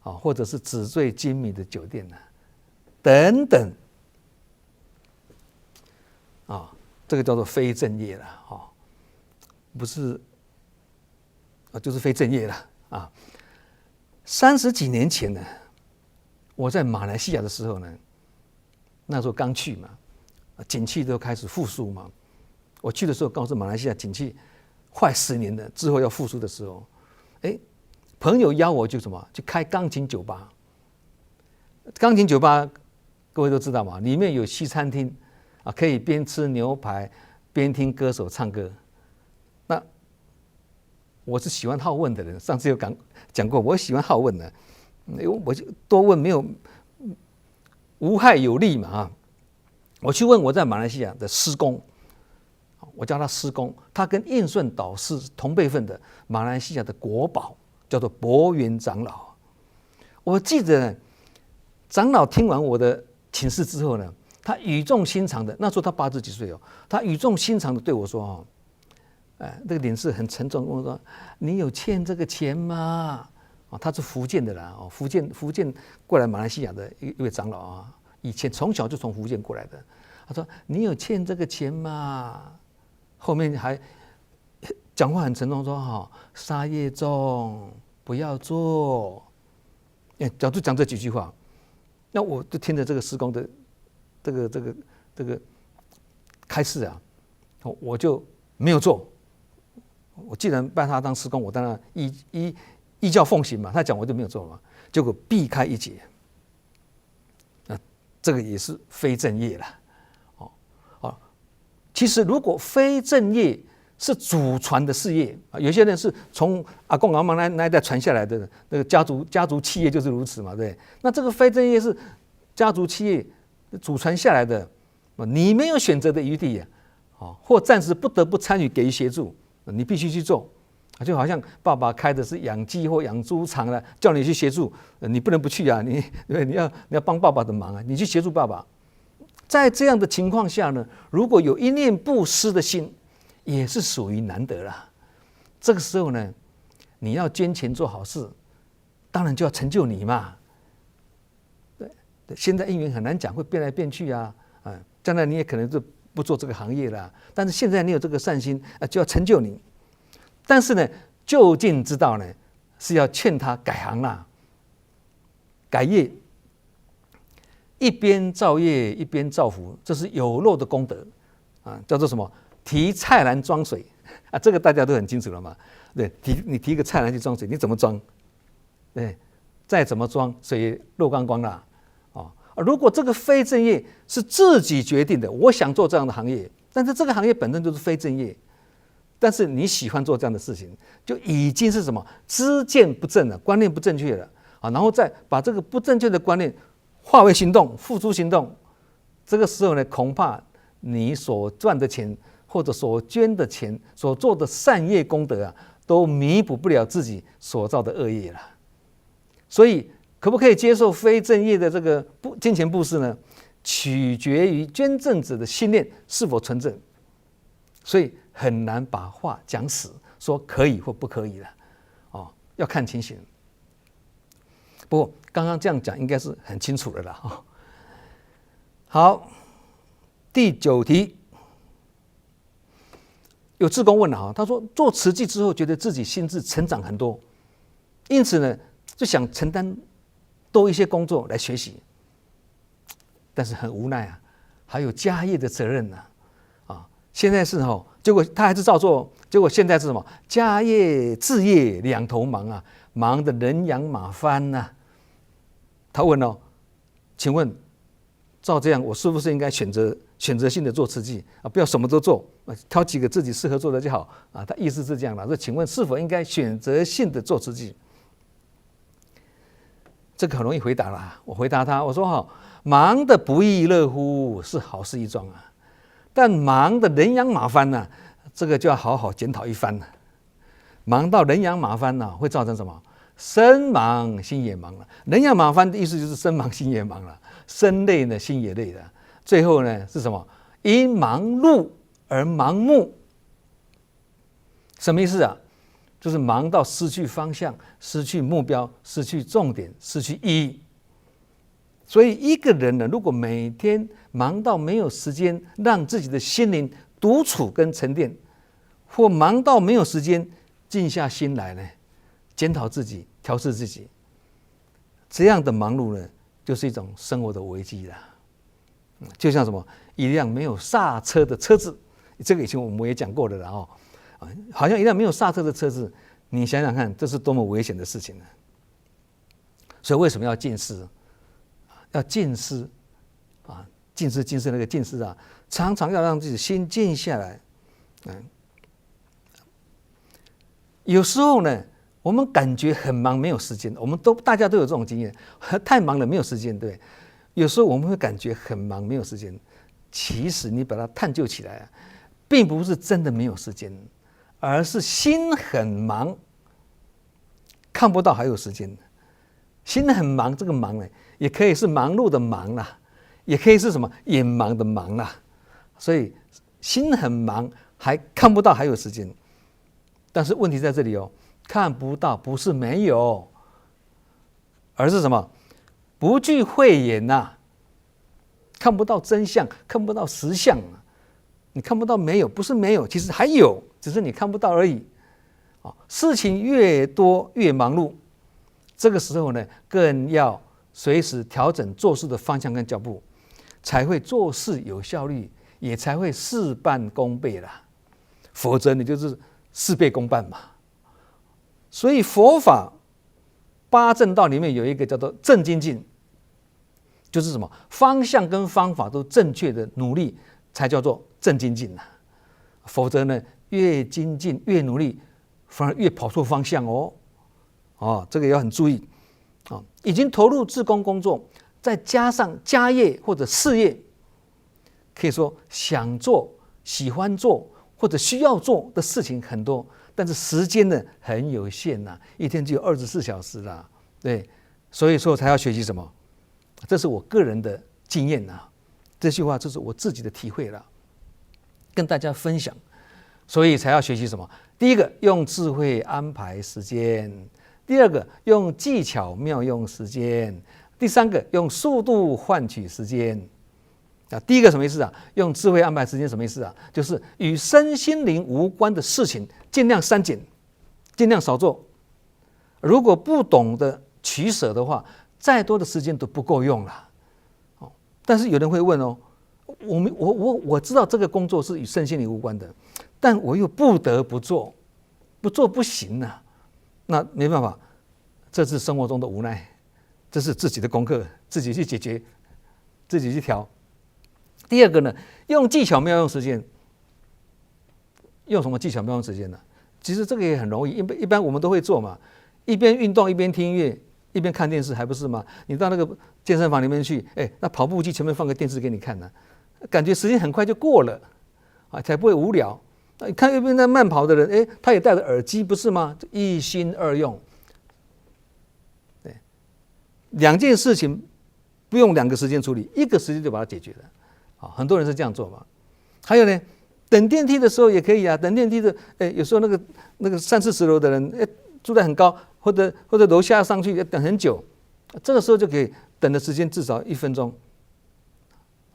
或者是纸醉金迷的酒店等等这个叫做非正业了不是就是非正业了30几年前呢，我在马来西亚的时候呢，那时候刚去嘛，景气都开始复苏嘛。我去的时候刚好是马来西亚景气快10年了，之后要复苏的时候，朋友邀我去去开钢琴酒吧。钢琴酒吧各位都知道嘛，里面有西餐厅啊，可以边吃牛排边听歌手唱歌。那我是喜欢好问的人，上次有讲过，我喜欢好问的，我就多问没有无害有利嘛啊。我去问我在马来西亚的师公，我叫他师公，他跟印顺导师同辈分的马来西亚的国宝，叫做博元长老。我记得长老听完我的请示之后呢，他语重心长的，那时候他80几岁哦，他语重心长的对我说那个脸色很沉重，跟我说：“你有欠这个钱吗？”他是福建的啦，福建过来马来西亚的一位长老啊，以前从小就从福建过来的。他说：“你有欠这个钱吗？”后面还讲话很沉重，说：“杀业重，不要做。”就讲这几句话。那我就听着这个师公的这个开示啊，我就没有做。我既然拜他当师公，我当然依教奉行嘛。他讲我就没有做嘛，结果避开一劫。这个也是非正业了。其实如果非正业是祖传的事业，有些人是从阿公阿嬷那一代传下来的，那个家族企业就是如此嘛，对。那这个非正业是家族企业祖传下来的，你没有选择的余地或暂时不得不参与给予协助，你必须去做。就好像爸开的是养鸡或养猪场了，叫你去协助，你不能不去啊！你要帮爸爸的忙啊！你去协助爸爸。在这样的情况下呢，如果有一念布施的心，也是属于难得啦。这个时候呢，你要捐钱做好事，当然就要成就你嘛。对，现在因缘很难讲，会变来变去啊，将来你也可能就不做这个行业了。但是现在你有这个善心就要成就你。但是呢，就近之道呢，是要劝他改行啦，改业。一边造业一边造福，这是有漏的功德叫做什么？提菜篮装水这个大家都很清楚了嘛。对，你提个菜篮去装水，你怎么装？对，再怎么装，水也漏光光啦。如果这个非正业是自己决定的，我想做这样的行业，但是这个行业本身就是非正业，但是你喜欢做这样的事情，就已经是什么？知见不正了，观念不正确了然后再把这个不正确的观念化为行动，付诸行动。这个时候呢，恐怕你所赚的钱，或者所捐的钱，所做的善业功德都弥补不了自己所造的恶业了。所以，可不可以接受非正业的这个金钱布施呢？取决于捐赠者的心念是否纯正。所以很难把话讲死，说可以或不可以的要看情形。不过刚刚这样讲应该是很清楚的啦。好，第9题，有志工问了他说做慈济之后觉得自己心智成长很多，因此呢就想承担多一些工作来学习，但是很无奈还有家业的责任现在是结果他还是照做，结果现在是什么？家业志业两头忙忙得人仰马翻他问请问照这样，我是不是应该选择性的做慈济不要什么都做，挑几个自己适合做的就好他意思是这样说请问是否应该选择性的做慈济？这个很容易回答啦。我回答他，我说忙得不亦乐乎是好事一桩但忙得人仰马翻这个就要好好检讨一番了。忙到人仰马翻会造成什么？身忙心也忙了。人仰马翻的意思就是身忙心也忙了，身累呢心也累了。最后呢是什么？因忙碌而盲目。什么意思就是忙到失去方向，失去目标，失去重点，失去意义。所以一个人呢，如果每天忙到没有时间让自己的心灵独处跟沉淀，或忙到没有时间静下心来呢，检讨自己，调试自己，这样的忙碌呢，就是一种生活的危机了。就像什么一辆没有刹车的车子，这个以前我们也讲过的了哦，好像一辆没有刹车的车子，你想想看，这是多么危险的事情呢？所以为什么要静思？要静思啊，静思那个静思啊，常常要让自己心静下来。有时候呢，我们感觉很忙，没有时间，大家都有这种经验，太忙了没有时间，对。有时候我们会感觉很忙，没有时间，其实你把它探究起来并不是真的没有时间，而是心很忙，看不到还有时间。心很忙，这个忙呢，也可以是忙碌的忙啦，也可以是什么眼忙的忙啦。所以心很忙，还看不到还有时间。但是问题在这里哦，看不到不是没有，而是什么？不具慧眼呐，看不到真相，看不到实相。你看不到没有，不是没有，其实还有，只是你看不到而已。事情越多越忙碌，这个时候呢，更要随时调整做事的方向跟脚步，才会做事有效率，也才会事半功倍啦。否则你就是事倍功半嘛。所以佛法八正道里面有一个叫做正精进，就是什么方向跟方法都正确的努力，才叫做正精进呐。否则呢，越精进越努力，反而越跑错方向哦。这个也要很注意。已经投入志工工作，再加上家业或者事业，可以说想做、喜欢做或者需要做的事情很多，但是时间呢很有限呐，一天只有24小时啦，对，所以说才要学习什么？这是我个人的经验呐，这句话这是我自己的体会了，跟大家分享，所以才要学习什么？第一个，用智慧安排时间；第二个，用技巧妙用时间；第三个，用速度换取时间。第一个什么意思啊？用智慧安排时间什么意思啊？就是与身心灵无关的事情尽量删减，尽量少做。如果不懂得取舍的话，再多的时间都不够用了。但是有人会问哦，我知道这个工作是与身心灵无关的，但我又不得不做，不做不行啊。那没办法，这是生活中的无奈，这是自己的功课，自己去解决，自己去调。第二个呢，用技巧妙用时间。用什么技巧妙用时间呢？其实这个也很容易，一般我们都会做嘛，一边运动一边听音乐，一边看电视，还不是吗？你到那个健身房里面去，那跑步机前面放个电视给你看呢，感觉时间很快就过了，才不会无聊。你看一边在慢跑的人，他也戴着耳机，不是吗？一心二用，对，两件事情不用2个时间处理，1个时间就把它解决了。很多人是这样做嘛。还有呢，等电梯的时候也可以啊。等电梯的，有时候那个30-40楼的人，住在很高，或者楼下上去要等很久，这个时候就可以等的时间至少1分钟，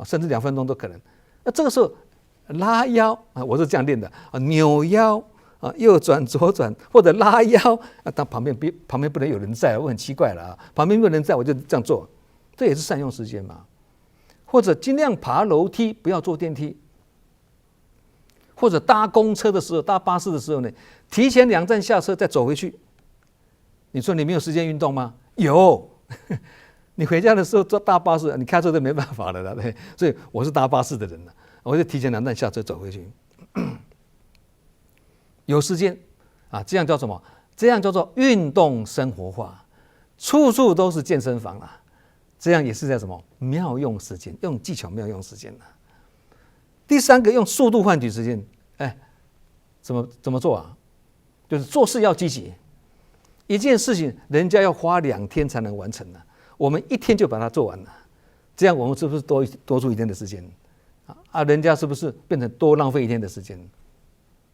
甚至2分钟都可能。那这个时候拉腰我是这样练的扭腰右转左转或者拉腰但旁边不能有人在，我很奇怪了旁边没有人在我就这样做，这也是善用时间嘛。或者尽量爬楼梯，不要坐电梯。或者搭公车的时候、搭巴士的时候呢，提前2站下车再走回去。你说你没有时间运动吗？有，你回家的时候坐大巴士，你开车都没办法了啦，对。所以我是搭巴士的人了，我就提前2站下车走回去。有时间这样叫什么？这样叫做运动生活化，处处都是健身房啦。这样也是在什么妙用时间，用技巧妙用时间呢？第三个，用速度换取时间。怎么做啊？就是做事要积极，一件事情人家要花2天才能完成的，我们1天就把它做完了，这样我们是不是多出1天的时间人家是不是变成多浪费1天的时间？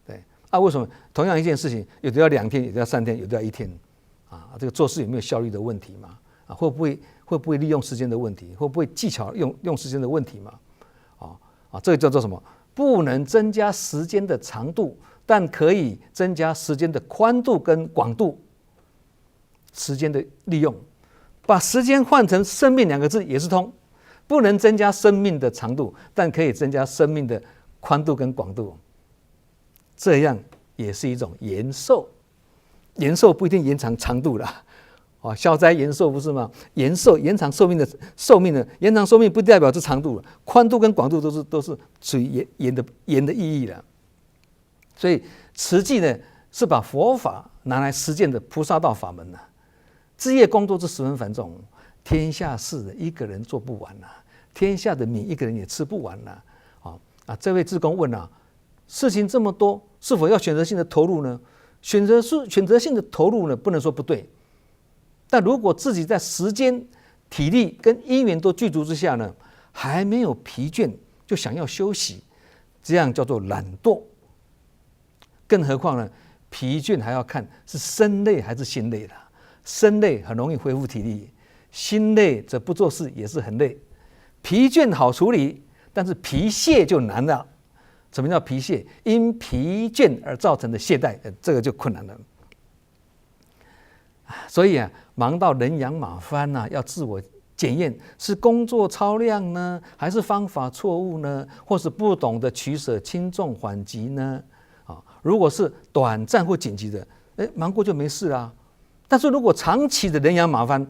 对为什么同样一件事情，有的要2天，有的要3天，有的要1天这个做事有没有效率的问题嘛？会不会利用时间的问题？会不会技巧用时间的问题嘛？这个叫做什么？不能增加时间的长度，但可以增加时间的宽度跟广度。时间的利用，把时间换成生命2个字也是通，不能增加生命的长度，但可以增加生命的宽度跟广度，这样也是一种延寿。延寿不一定延长长度啦，消灾延寿不是吗？延寿延长寿命的延长寿命不代表是长度了，宽度跟广度都是属于延的意义了。所以慈济呢是把佛法拿来实践的菩萨道法门呐。志业工作是十分繁重，天下事一个人做不完呐，天下的米一个人也吃不完呐。这位志工问啊，事情这么多，是否要选择性的投入呢？选择性的投入呢，不能说不对，但如果自己在时间、体力跟因缘都具足之下呢，还没有疲倦就想要休息，这样叫做懒惰。更何况呢，疲倦还要看是身累还是心累啦。身累很容易恢复体力，心累则不做事也是很累。疲倦好处理，但是疲懈就难了。什么叫疲懈？因疲倦而造成的懈怠，这个就困难了。所以忙到人仰马翻要自我检验，是工作超量呢，还是方法错误呢，或是不懂得取舍轻重缓急呢？如果是短暂或紧急的，忙过就没事啦。但是如果长期的人仰马翻，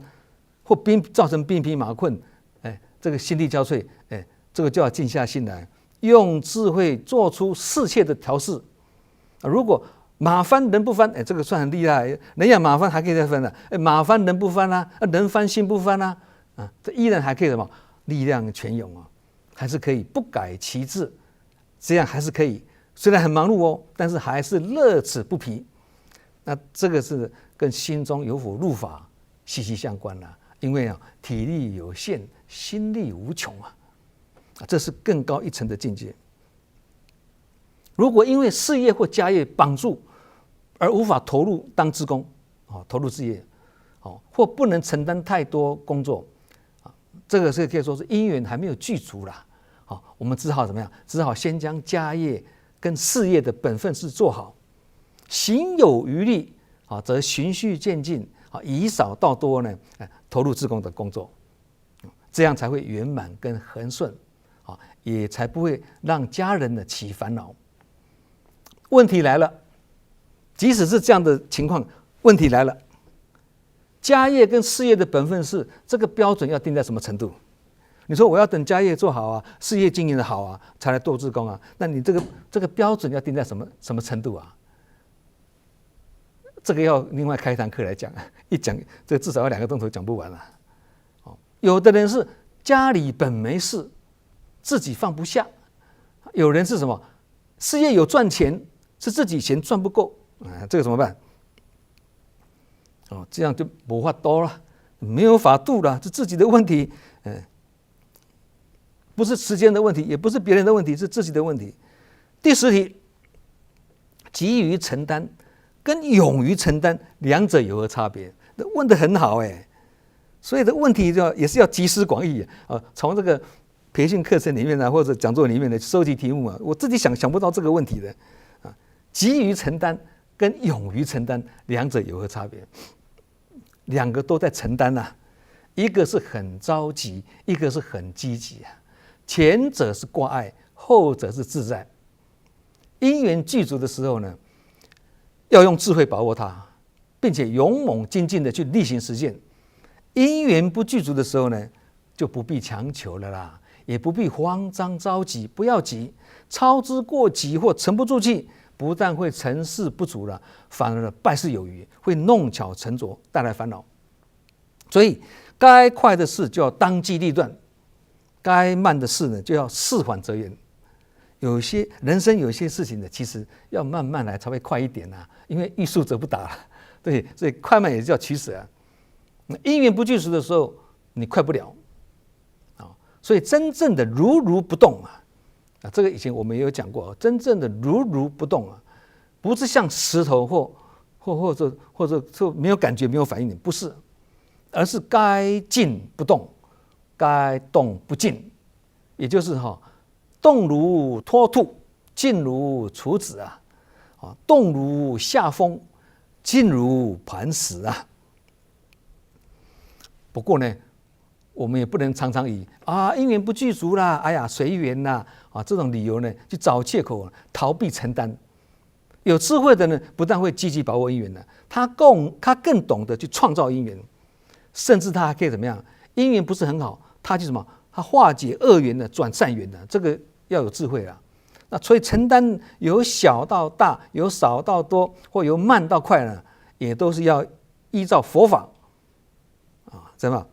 或造成兵疲马困，这个心力交瘁，这个就要静下心来，用智慧做出适切的调试。如果马翻人不翻，这个算很厉害。人仰马翻还可以再翻了，马翻人不翻啊，人翻心不翻啊，这依然还可以什么力量全涌啊，还是可以不改其志，这样还是可以。虽然很忙碌哦，但是还是乐此不疲。那这个是跟心中有否入法息息相关了。因为体力有限，心力无穷啊，这是更高一层的境界。如果因为事业或家业绑住而无法投入当志工，投入事业，或不能承担太多工作，这个是可以说是因缘还没有具足啦。我们只好怎么样？只好先将家业跟事业的本分事做好，行有余力则循序渐进，以少到多呢，投入志工的工作，这样才会圆满跟恒顺，也才不会让家人呢起烦恼。问题来了，即使是这样的情况，问题来了，家业跟事业的本分事，这个标准要定在什么程度？你说我要等家业做好啊，事业经营的好啊，才来做志工啊，那你这个标准要定在什么程度啊？这个要另外开一堂课来讲，一讲这个至少要2个钟头讲不完了。有的人是家里本没事，自己放不下；有人是什么事业有赚钱，是自己钱赚不够，这个怎么办？这样就没法度了，没有法度了，是自己的问题，不是时间的问题，也不是别人的问题，是自己的问题。第10题，急于承担跟勇于承担两者有何差别？问得很好所以这问题也是要集思广益从这个培训课程里面或者讲座里面的收集题目我自己想不到这个问题的急于承担跟勇于承担两者有何差别？两个都在承担一个是很着急，一个是很积极前者是挂碍，后者是自在。因缘具足的时候呢，要用智慧把握它，并且勇猛精进的去力行实践。因缘不具足的时候呢，就不必强求了啦，也不必慌张着急，不要急，操之过急或沉不住气，不但会成事不足了，反而败事有余，会弄巧成拙，带来烦恼。所以该快的事就要当机立断，该慢的事呢就要事缓则圆。人生有些事情呢，其实要慢慢来才会快一点因为欲速则不达对，所以快慢也是要取舍因缘不具足的时候，你快不了所以真正的如不动这个以前我们也有讲过，真正的如不动不是像石头或者没有感觉没有反应的，不是，而是该静不动，该动不静，也就是动如脱兔，静如处子动如下风，静如磐石不过呢，我们也不能常常以因缘不具足啦，哎呀随缘啦这种理由呢去找借口逃避承担。有智慧的呢，不但会积极把握因缘呢，他更懂得去创造因缘，甚至他还可以怎么样？因缘不是很好，他就什么？他化解恶缘的，转善缘的，这个要有智慧啦。那所以承担由小到大，由少到多，或由慢到快呢，也都是要依照佛法怎么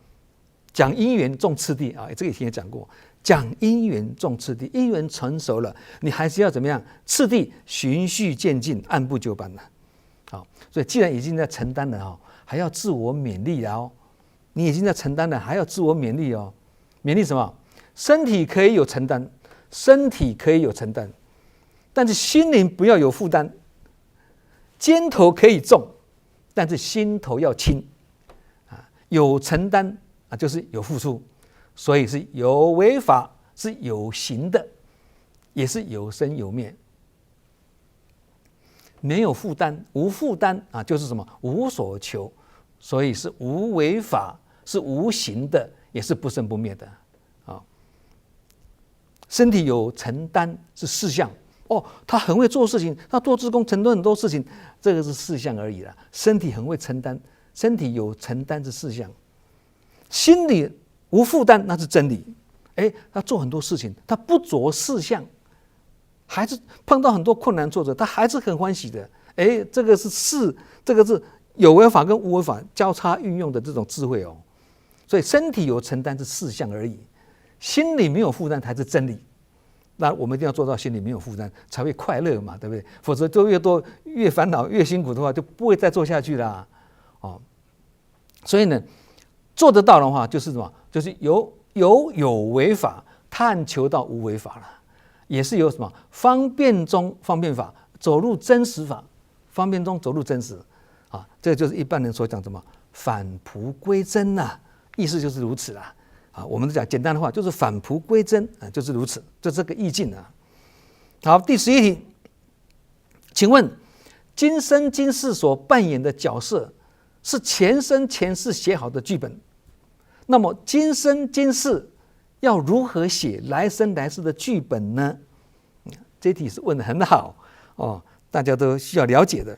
讲因缘重次第这个以前也讲过，讲因缘重次第，因缘成熟了，你还是要怎么样？次第循序渐进，按部就班所以既然已经在承担了还要自我勉励你已经在承担了，还要自我勉励勉励什么？身体可以有承担，但是心灵不要有负担。肩头可以重，但是心头要轻有承担就是有付出，所以是有为法，是有形的，也是有生有灭。没有负担，无负担就是什么？无所求，所以是无为法，是无形的，也是不生不灭的身体有承担是事项他很会做事情，他做志工承担很多事情，这个是事项而已啦。身体很会承担，身体有承担是事项，心里无负担那是真理。他做很多事情，他不着事项，还是碰到很多困难挫折，他还是很欢喜的。这个是这个是有为法跟无为法交叉运用的这种智慧所以身体有承担是事项而已，心里没有负担才是真理。那我们一定要做到心里没有负担，才会快乐嘛，对不对？否则做越多越烦恼越辛苦的话，就不会再做下去啦所以呢，做得到的话，就是什么？就是有为法探求到无为法了，也是有什么方便中方便法，走入真实法，方便中走入真实这就是一般人所讲什么返璞归真意思就是如此啦。我们讲简单的话，就是返璞归真就是如此，就这个意境好，第11题，请问今生今世所扮演的角色是前生前世写好的剧本，那么今生今世要如何写来生来世的剧本呢？这题是问得很好大家都需要了解的。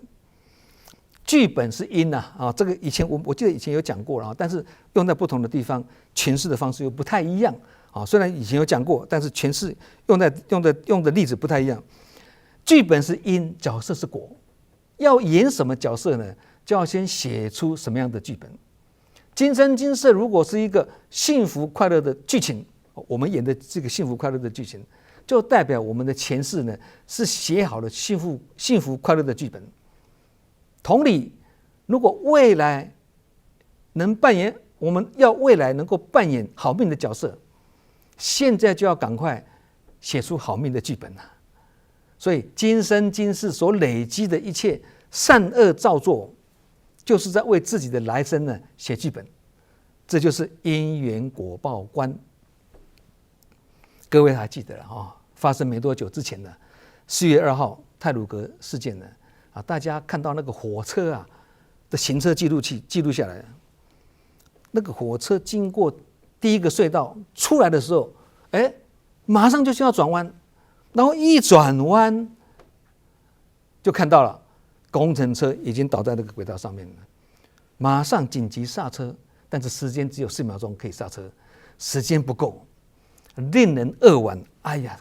剧本是因这个以前我记得以前有讲过了但是用在不同的地方诠释的方式又不太一样虽然以前有讲过，但是诠释用的例子不太一样。剧本是因，角色是果，要演什么角色呢？就要先写出什么样的剧本。今生今世如果是一个幸福快乐的剧情，我们演的这个幸福快乐的剧情，就代表我们的前世呢是写好了幸福快乐的剧本。同理，如果未来能扮演，我们要未来能够扮演好命的角色，现在就要赶快写出好命的剧本所以今生今世所累积的一切善恶造作，就是在为自己的来生呢写剧本，这就是因缘果报观。各位还记得了发生没多久之前呢，4月2号太鲁阁事件呢大家看到那个火车的行车记录器记录下来，那个火车经过第一个隧道出来的时候，马上就需要转弯，然后一转弯就看到了工程车已经倒在那个轨道上面了，马上紧急刹车，但是时间只有4秒钟可以刹车，时间不够，令人扼腕。哎呀，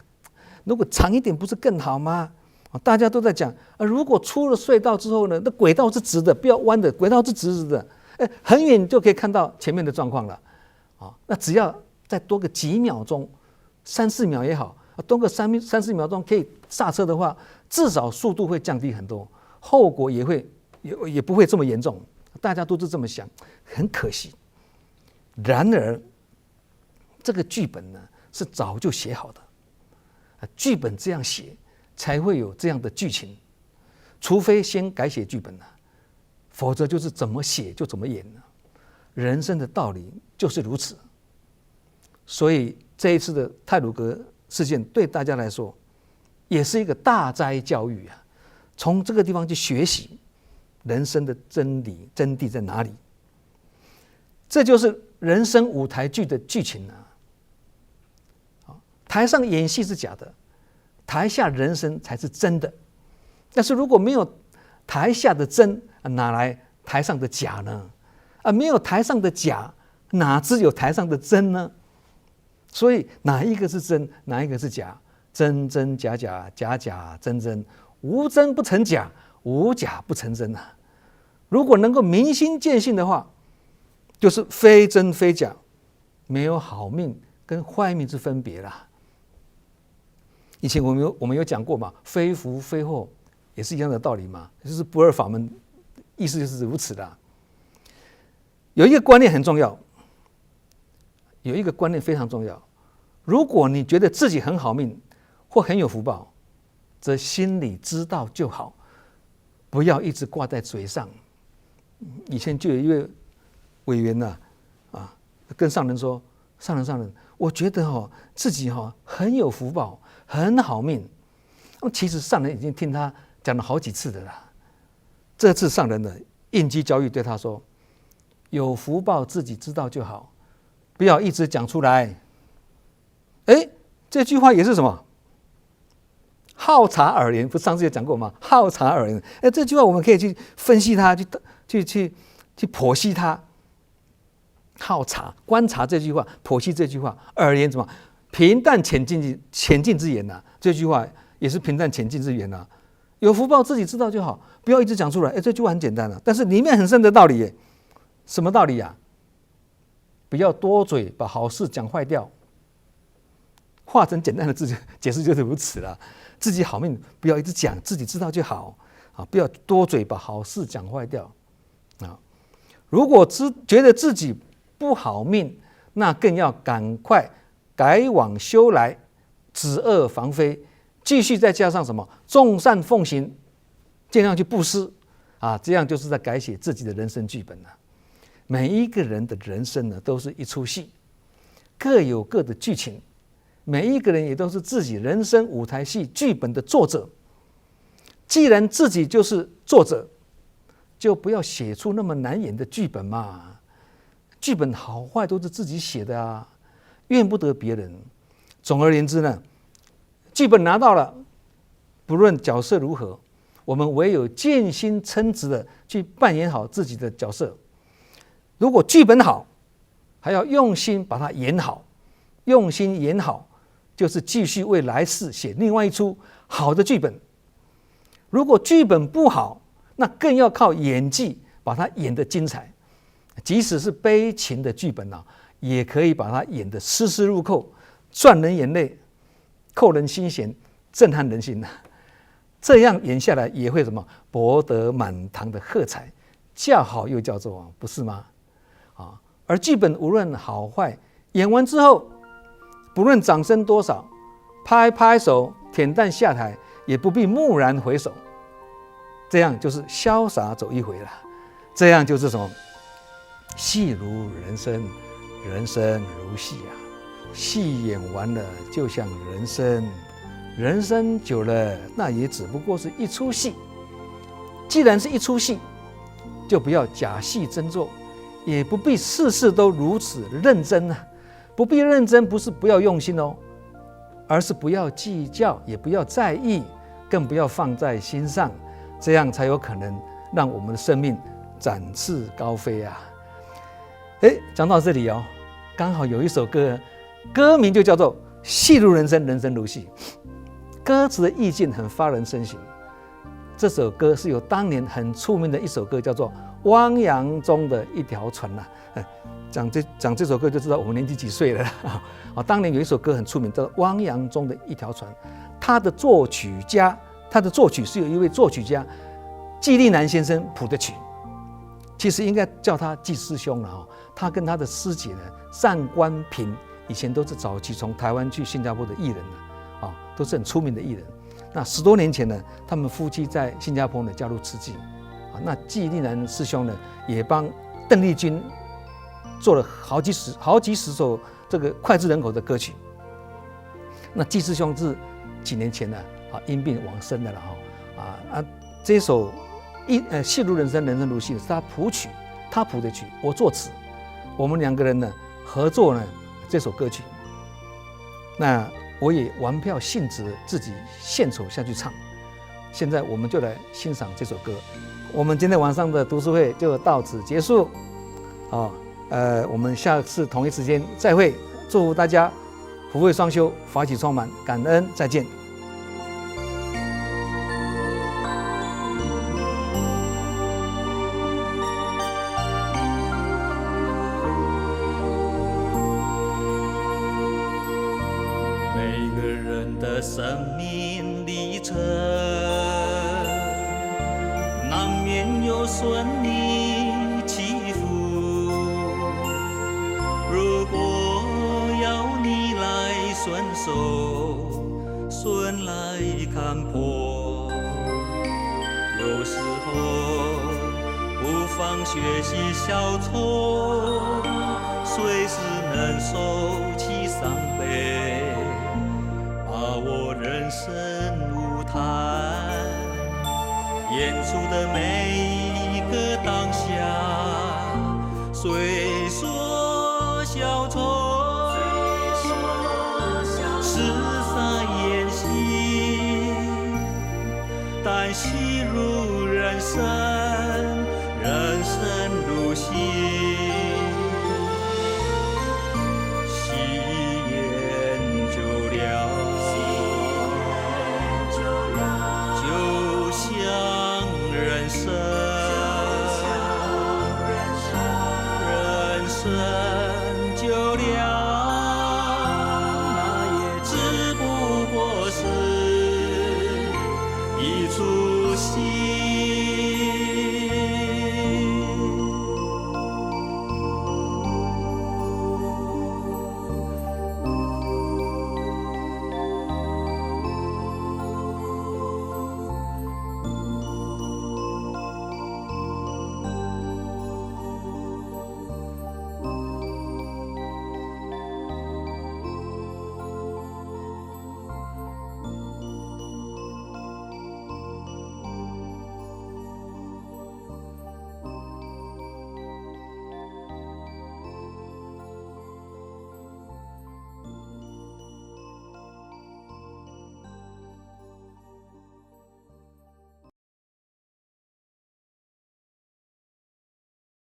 如果长一点不是更好吗？大家都在讲如果出了隧道之后呢，那轨道是直的，不要弯的，轨道是直的，很远就可以看到前面的状况了那只要再多个几秒钟，3-4秒也好，多个3-4秒钟可以刹车的话，至少速度会降低很多，后果也不会这么严重。大家都是这么想，很可惜。然而这个剧本呢是早就写好的剧本这样写才会有这样的剧情，除非先改写剧本否则就是怎么写就怎么演人生的道理就是如此。所以这一次的太鲁阁事件对大家来说也是一个大哉教育从这个地方去学习人生的真理真谛在哪里。这就是人生舞台剧的剧情啊。台上演戏是假的，台下人生才是真的。但是如果没有台下的真，哪来台上的假呢？没有台上的假，哪只有台上的真呢？所以哪一个是真，哪一个是假？真真假假，假假真真，无真不成假，无假不成真啊！如果能够明心见性的话，就是非真非假，没有好命跟坏命之分别啦。以前我们有讲过嘛，非福非祸也是一样的道理嘛，就是不二法门，意思就是如此的。有一个观念很重要，有一个观念非常重要。如果你觉得自己很好命或很有福报，则心里知道就好，不要一直挂在嘴上。以前就有一位委员跟上人说：“上人，我觉得自己很有福报，很好命。”其实上人已经听他讲了好几次的啦。这次上人的应机教育对他说：“有福报自己知道就好，不要一直讲出来。”这句话也是什么？好察耳言，不是上次有讲过吗？好察耳言。这句话我们可以去分析它，去剖析它。好察，观察这句话，剖析这句话。耳言什么？平淡浅近之言呐。这句话也是平淡浅近之言呐。有福报自己知道就好，不要一直讲出来。这句话很简单但是里面很深的道理耶。什么道理呀？不要多嘴，把好事讲坏掉。化成简单的字解释就是如此了。自己好命不要一直讲，自己知道就好不要多嘴把好事讲坏掉如果觉得自己不好命，那更要赶快改往修来，止恶防非，继续再加上什么众善奉行，尽量去布施这样就是在改写自己的人生剧本了。每一个人的人生呢，都是一出戏，各有各的剧情。每一个人也都是自己人生舞台戏剧本的作者。既然自己就是作者，就不要写出那么难演的剧本嘛。剧本好坏都是自己写的怨不得别人。总而言之呢，剧本拿到了，不论角色如何，我们唯有尽心称职的去扮演好自己的角色。如果剧本好，还要用心把它演好，用心演好，就是继续为来世写另外一出好的剧本。如果剧本不好，那更要靠演技把它演得精彩。即使是悲情的剧本也可以把它演得丝丝入扣，赚人眼泪，扣人心弦，震撼人心这样演下来也会什么博得满堂的喝彩，叫好又叫座不是吗？而剧本无论好坏，演完之后不论掌声多少，拍拍手恬淡下台，也不必蓦然回首，这样就是潇洒走一回了。这样就是什么？戏如人生，人生如戏戏演完了就像人生，人生久了那也只不过是一出戏。既然是一出戏，就不要假戏真做，也不必事事都如此认真不必认真不是不要用心而是不要计较，也不要在意，更不要放在心上，这样才有可能让我们的生命展翅高飞讲到这里刚好有一首歌，歌名就叫做《戏如人生，人生如戏》，歌词的意境很发人深省。这首歌是由当年很出名的一首歌，叫做《汪洋中的一条船》讲这首歌就知道我们年纪几岁了当年有一首歌很出名，叫做《汪洋中的一条船》，他的作曲是有一位作曲家纪立南先生谱的曲，其实应该叫他纪师兄了他跟他的师姐呢单官平，以前都是早期从台湾去新加坡的艺人都是很出名的艺人。那10多年前呢，他们夫妻在新加坡呢加入慈济那纪立南师兄呢也帮邓丽君做了好几十首这个脍炙人口的歌曲。那纪师兄是几年前呢因病往生的了这首戏如人生，人生如戏是他谱的曲，我作词，我们2个人呢合作呢这首歌曲。那我也玩票性质自己献丑下去唱。现在我们就来欣赏这首歌。我们今天晚上的读书会就到此结束。我们下次同一时间再会。祝福大家福慧双修，法喜充满，感恩，再见。每个人的生命历程，难免有顺利起伏。如果要你来顺手，顺来看破，有时候不妨学习小丑，随时能收起伤悲，把握人生舞台，演出的每一个当下，虽说小丑是在演戏，但戏如人生，人生如戏，戏演久了，就像人生，人生。